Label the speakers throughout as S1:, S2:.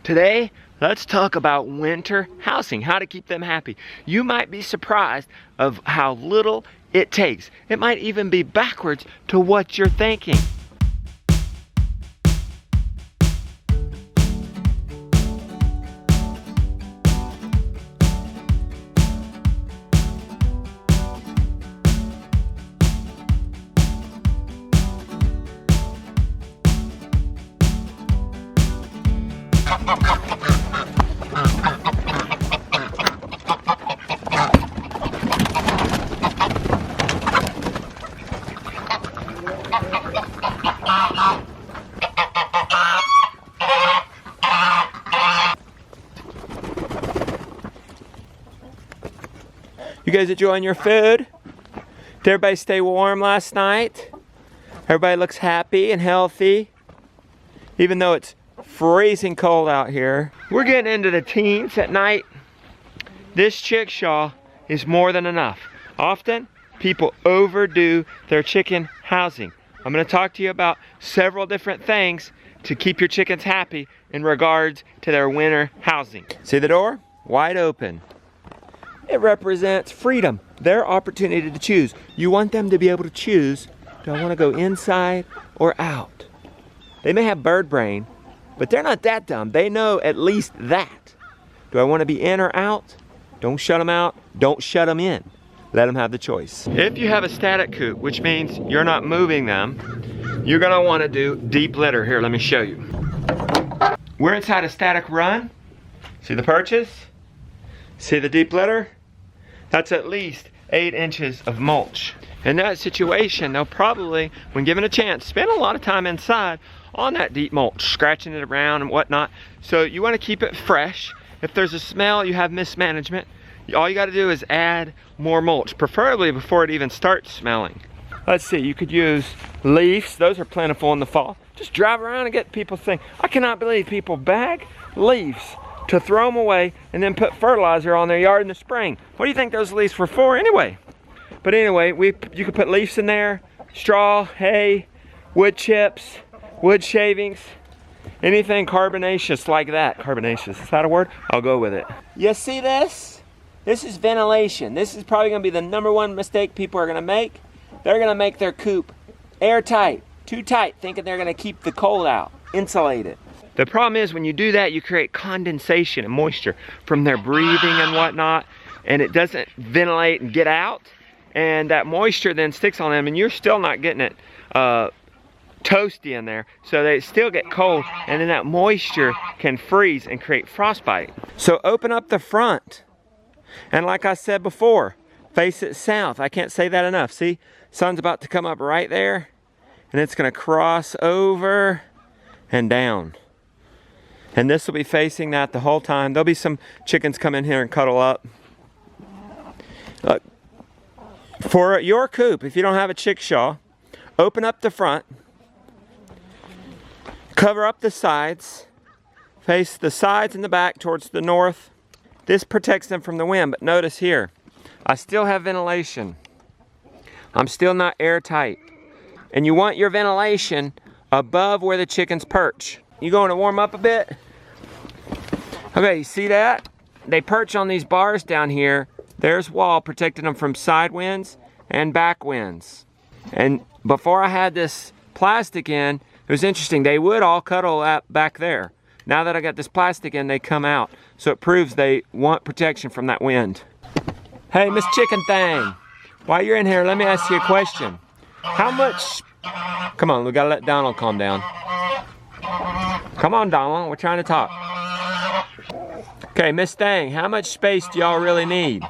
S1: Today, let's talk about winter housing, how to keep them happy. You might be surprised of how little it takes. It might even be backwards to what you're thinking. You guys enjoying your food? Did everybody stay warm last night? Everybody looks happy and healthy, even though it's freezing cold out here. We're getting into the teens at night. This chickshaw is more than enough. Often, people overdo their chicken housing. I'm gonna talk to you about several different things to keep your chickens happy in regards to their winter housing. See the door? Wide open. It represents freedom, their opportunity to choose. You want them to be able to choose, do I want to go inside or out? They may have bird brain, but they're not that dumb. They know at least that. Do I want to be in or out? Don't shut them out, don't shut them in. Let them have the choice. If you have a static coop, which means you're not moving them, you're gonna want to do deep litter. Here, let me show you. We're inside a static run. See the perches? See the deep litter? That's at least 8 inches of mulch. In that situation, they'll probably, when given a chance, spend a lot of time inside on that deep mulch, scratching it around and whatnot. So you want to keep it fresh. If there's a smell, you have mismanagement, all you got to do is add more mulch, preferably before it even starts smelling. Let's see, you could use leaves. Those are plentiful in the fall. Just drive around and get people saying, I cannot believe people bag leaves to throw them away and then put fertilizer on their yard in the spring. What do you think those leaves were for anyway? But anyway, you could put leaves in there, straw, hay, wood chips, wood shavings, anything carbonaceous like that. Carbonaceous, is that a word? I'll go with it. You see this? This is ventilation. This is probably gonna be the #1 mistake people are gonna make. They're gonna make their coop airtight, too tight, thinking they're gonna keep the cold out, insulate it. The problem is when you do that, you create condensation and moisture from their breathing and whatnot, and it doesn't ventilate and get out, and that moisture then sticks on them, and you're still not getting it toasty in there, so they still get cold, and then that moisture can freeze and create frostbite. So open up the front, and like I said before, face it south. I can't say that enough. See, sun's about to come up right there, and it's gonna cross over and down. And this will be facing that the whole time. There'll be some chickens come in here and cuddle up. For your coop, if you don't have a chickshaw, open up the front, cover up the sides, face the sides and the back towards the north. This protects them from the wind, but notice here, I still have ventilation. I'm still not airtight. And you want your ventilation above where the chickens perch. You going to warm up a bit? Okay, you see that? They perch on these bars down here. There's wall protecting them from side winds and back winds. And before I had this plastic in, it was interesting. They would all cuddle up back there. Now that I got this plastic in, they come out. So it proves they want protection from that wind. Hey, Miss Chicken Thing, while you're in here, let me ask you a question. How much, come on, we gotta let Donald calm down. Come on, Donald, we're trying to talk. Okay, Miss Thing, how much space do y'all really need?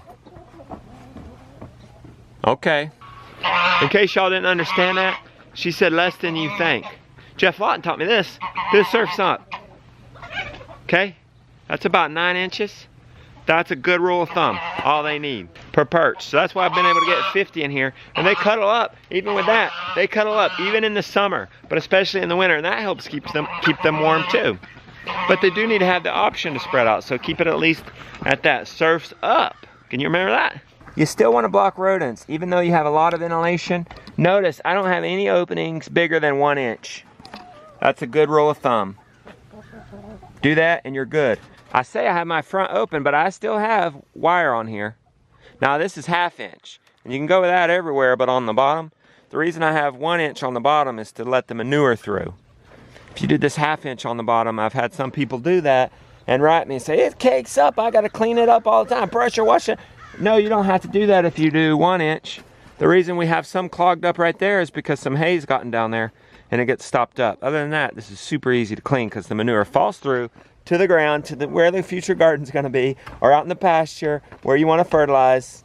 S1: Okay. In case y'all didn't understand that, she said less than you think. Jeff Lawton taught me this. Do the surf's up. Okay? That's about 9 inches. That's a good rule of thumb, all they need per perch. So that's why I've been able to get 50 in here. And they cuddle up, even with that. They cuddle up, even in the summer, but especially in the winter. And that helps keep them warm too. But they do need to have the option to spread out. So keep it at least at that. Surf's up. Can you remember that? You still want to block rodents, even though you have a lot of ventilation. Notice, I don't have any openings bigger than 1 inch. That's a good rule of thumb. Do that and you're good. I say I have my front open, but I still have wire on here. Now this is 1/2 inch. And you can go with that everywhere, but on the bottom, the reason I have 1 inch on the bottom is to let the manure through. If you did this 1/2 inch on the bottom, I've had some people do that and write me and say, it cakes up, I gotta clean it up all the time, pressure wash it. No, you don't have to do that if you do 1 inch. The reason we have some clogged up right there is because some hay's gotten down there and it gets stopped up. Other than that, this is super easy to clean because the manure falls through to the ground, to where the future garden's gonna be, or out in the pasture where you wanna fertilize.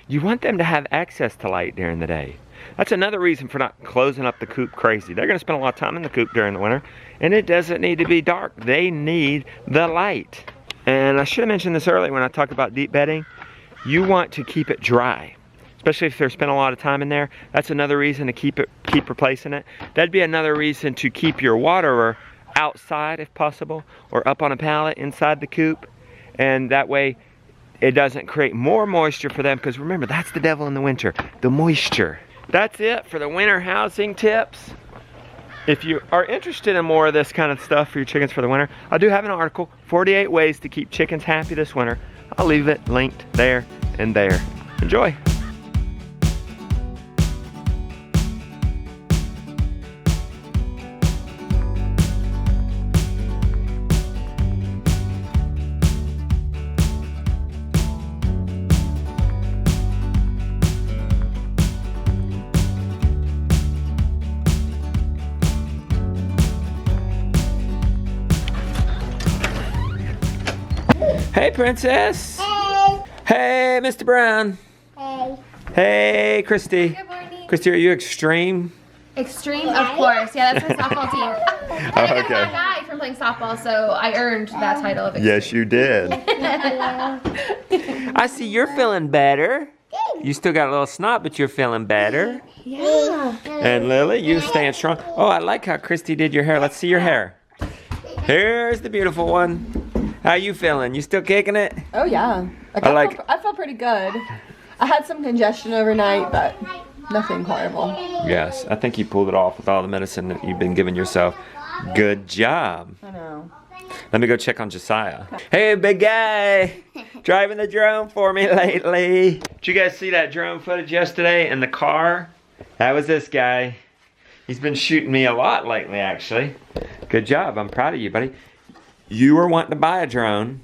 S1: You want them to have access to light during the day. That's another reason for not closing up the coop crazy. They're gonna spend a lot of time in the coop during the winter, and it doesn't need to be dark. They need the light. And I should have mentioned this earlier when I talked about deep bedding. You want to keep it dry, especially if they're spending a lot of time in there. That's another reason to keep replacing it. That'd be another reason to keep your waterer outside if possible, or up on a pallet inside the coop, and that way it doesn't create more moisture for them, because remember, that's the devil in the winter, the moisture. That's it for the winter housing tips. If you are interested in more of this kind of stuff for your chickens for the winter, I do have an article, 48 ways to keep chickens happy this winter. I'll leave it linked there and there. Enjoy. Hey, Princess.
S2: Hey.
S1: Hey, Mr. Brown.
S2: Hey.
S1: Hey, Christy.
S3: Good morning.
S1: Christy, are you extreme?
S3: Extreme, of course. Yeah, that's my softball team.
S1: Oh,
S3: I got
S1: okay.
S3: my guy from playing softball, so I earned that title of extreme.
S1: Yes, you did. I see you're feeling better. You still got a little snot, but you're feeling better.
S3: Yeah.
S1: And Lily, you staying strong. Oh, I like how Christy did your hair. Let's see your hair. Here's the beautiful one. How you feeling? You still kicking it?
S4: Oh yeah. I felt pretty good. I had some congestion overnight, but nothing horrible.
S1: Yes, I think you pulled it off with all the medicine that you've been giving yourself. Good job.
S4: I know.
S1: Let me go check on Josiah. Hey, big guy. Driving the drone for me lately. Did you guys see that drone footage yesterday in the car? That was this guy. He's been shooting me a lot lately, actually. Good job. I'm proud of you, buddy. You were wanting to buy a drone,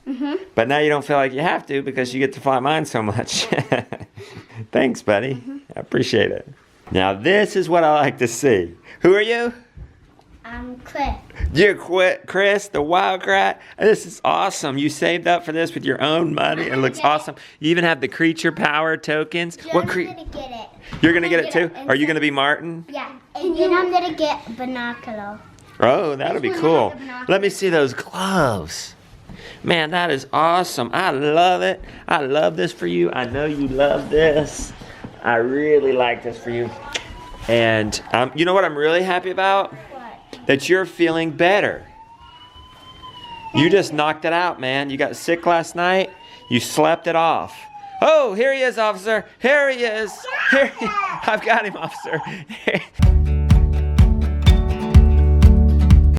S1: but now you don't feel like you have to because you get to fly mine so much. Thanks, buddy. I appreciate it. Now, this is what I like to see. Who are you?
S2: I'm Chris.
S1: You're Chris, the Wildcat. This is awesome. You saved up for this with your own money. It looks awesome. You even have the creature power tokens.
S2: I'm gonna get it.
S1: You're gonna get it too? Are you gonna be Martin?
S2: Yeah. And then I'm gonna get binocular.
S1: Oh, that'll be cool. Let me see those gloves. Man, that is awesome. I love it. I love this for you. I know you love this. I really like this for you. And you know what I'm really happy about?
S2: What?
S1: That you're feeling better. You just knocked it out, man. You got sick last night. You slept it off. Oh, here he is, officer. Here he is. I've got him, officer.